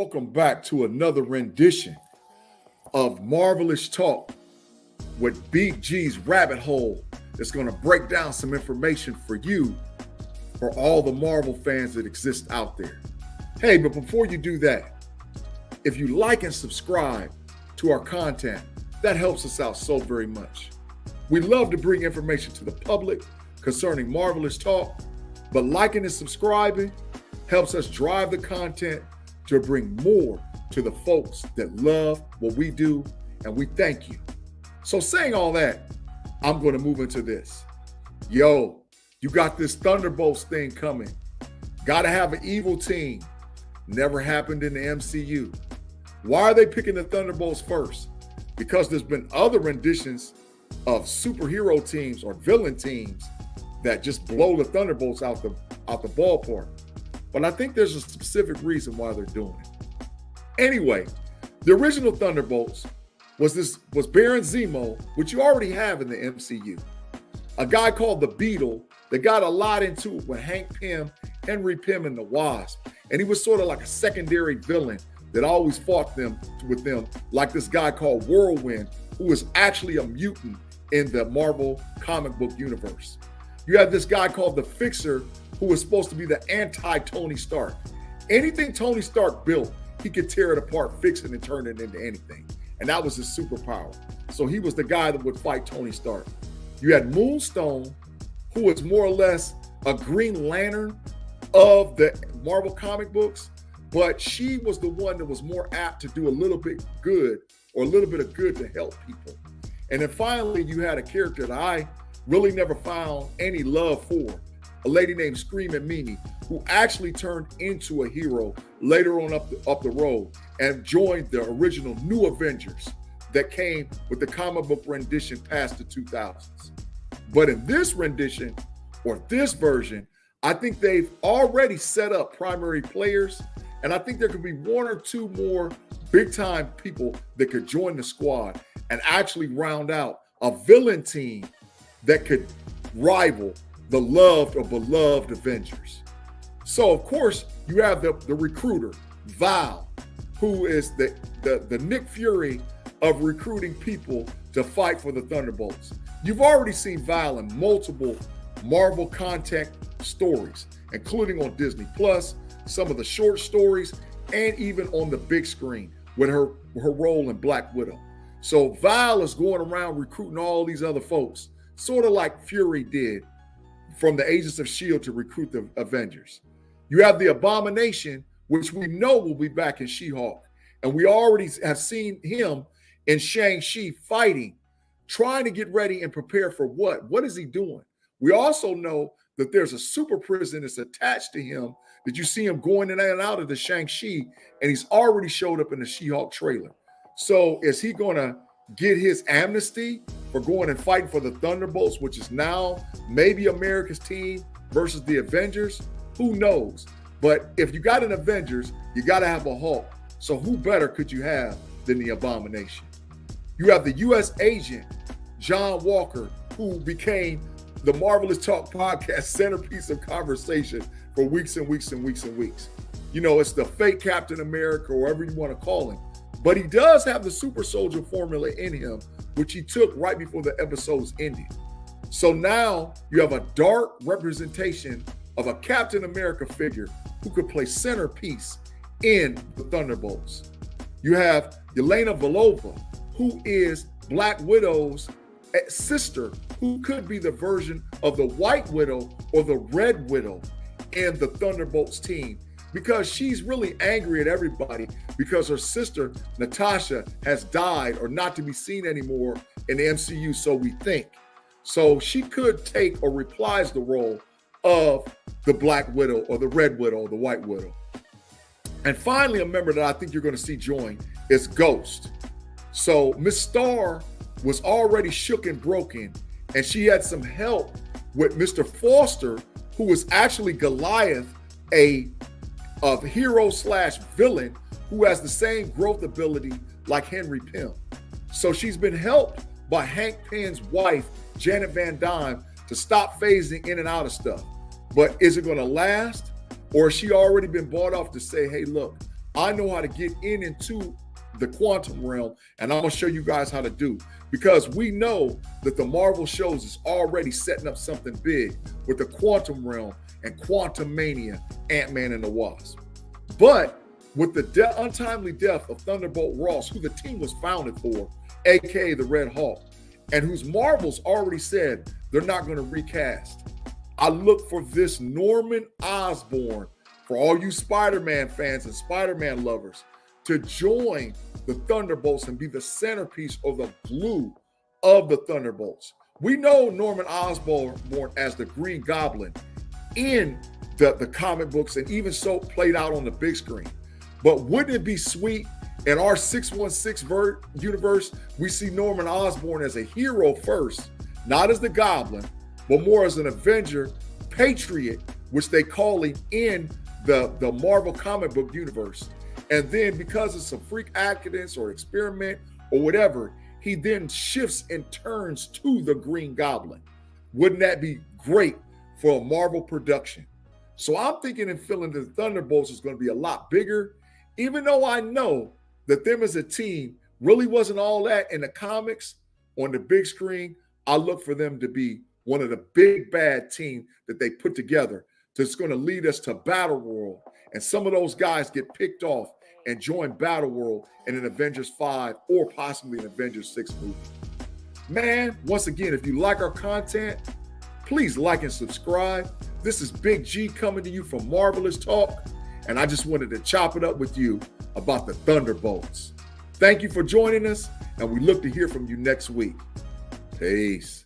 Welcome back to another rendition of Marvelous Talk with Big G's Rabbit Hole that's going to break down some information for you, for all the Marvel fans that exist out there. Hey, but before you do that, if you like and subscribe to our content, that helps us out so very much. We love to bring information to the public concerning Marvelous Talk, but liking and subscribing helps us drive the content to bring more to the folks that love what we do, and we thank you. So saying all that, I'm going to move into this. Yo, you got this Thunderbolts thing coming. Got to have an evil team. Never happened in the MCU. Why are they picking the Thunderbolts first? Because there's been other renditions of superhero teams or villain teams that just blow the Thunderbolts out the ballpark. But I think there's a specific reason why they're doing it. Anyway, the original Thunderbolts was Baron Zemo, which you already have in the MCU. A guy called the Beetle that got a lot into it with Hank Pym, Henry Pym, and the Wasp. And he was sort of like a secondary villain that always fought with them, like this guy called Whirlwind, who is actually a mutant in the Marvel comic book universe. You have this guy called the Fixer, who was supposed to be the anti-Tony Stark. Anything Tony Stark built, he could tear it apart, fix it, and turn it into anything. And that was his superpower. So he was the guy that would fight Tony Stark. You had Moonstone, who was more or less a Green Lantern of the Marvel comic books, but she was the one that was more apt to do a little bit good, or a little bit of good to help people. And then finally, you had a character that I really never found any love for, a lady named Screaming Mimi, who actually turned into a hero later on up the road and joined the original New Avengers that came with the comic book rendition past the 2000s. But in this rendition, or this version, I think they've already set up primary players, and I think there could be one or two more big-time people that could join the squad and actually round out a villain team that could rival the loved or beloved Avengers. So, of course, you have the recruiter, Val, who is the Nick Fury of recruiting people to fight for the Thunderbolts. You've already seen Val in multiple Marvel content stories, including on Disney Plus, some of the short stories, and even on the big screen with her role in Black Widow. So Val is going around recruiting all these other folks, sort of like Fury did from the Agents of S.H.I.E.L.D. to recruit the Avengers. You have the Abomination, which we know will be back in She-Hulk. And we already have seen him in Shang-Chi fighting, trying to get ready and prepare for what? What is he doing? We also know that there's a super prison that's attached to him, that you see him going in and out of the Shang-Chi, and he's already showed up in the She-Hulk trailer. So is he going to get his amnesty for going and fighting for the Thunderbolts, which is now maybe America's team versus the Avengers? Who knows? But if you got an Avengers, you got to have a Hulk. So who better could you have than the Abomination? You have the U.S. agent, John Walker, who became the Marvelous Talk podcast centerpiece of conversation for weeks and weeks and weeks and weeks. You know, it's the fake Captain America, or whatever you want to call him. But he does have the super soldier formula in him, which he took right before the episodes ended. So now you have a dark representation of a Captain America figure who could play centerpiece in the Thunderbolts. You have Yelena Belova, who is Black Widow's sister, who could be the version of the White Widow or the Red Widow in the Thunderbolts team, because she's really angry at everybody because her sister, Natasha, has died or not to be seen anymore in the MCU, so we think. So she could take or reprise the role of the Black Widow or the Red Widow or the White Widow. And finally, a member that I think you're going to see join is Ghost. So Miss Starr was already shook and broken, and she had some help with Mr. Foster, who was actually Goliath, a hero / villain who has the same growth ability like Henry Pym. So she's been helped by Hank Pym's wife, Janet Van Dyne, to stop phasing in and out of stuff. But is it going to last? Or has she already been bought off to say, hey, look, I know how to get into the quantum realm, and I'm going to show you guys how to do, because we know that the Marvel shows is already setting up something big with the quantum realm and Quantum Mania, Ant-Man and the Wasp. But with the untimely death of Thunderbolt Ross, who the team was founded for, aka the Red Hulk, and whose Marvel's already said they're not going to recast, I look for this Norman Osborn, for all you Spider-Man fans and Spider-Man lovers, to join the Thunderbolts and be the centerpiece or the glue of the Thunderbolts. We know Norman Osborn as the Green Goblin in the comic books, and even so played out on the big screen. But wouldn't it be sweet in our 616 universe, we see Norman Osborn as a hero first, not as the Goblin, but more as an Avenger, Patriot, which they call him in the Marvel comic book universe. And then because of some freak accidents or experiment or whatever, he then shifts and turns to the Green Goblin. Wouldn't that be great for a Marvel production? So I'm thinking and feeling that the Thunderbolts is going to be a lot bigger, even though I know that them as a team really wasn't all that in the comics. On the big screen, I look for them to be one of the big bad team that they put together that's going to lead us to Battle World. And some of those guys get picked off and join Battle World in an Avengers 5 or possibly an Avengers 6 movie. Man, once again, if you like our content, please like and subscribe. This is Big G coming to you from Marvelous Talk, and I just wanted to chop it up with you about the Thunderbolts. Thank you for joining us, and we look to hear from you next week. Peace.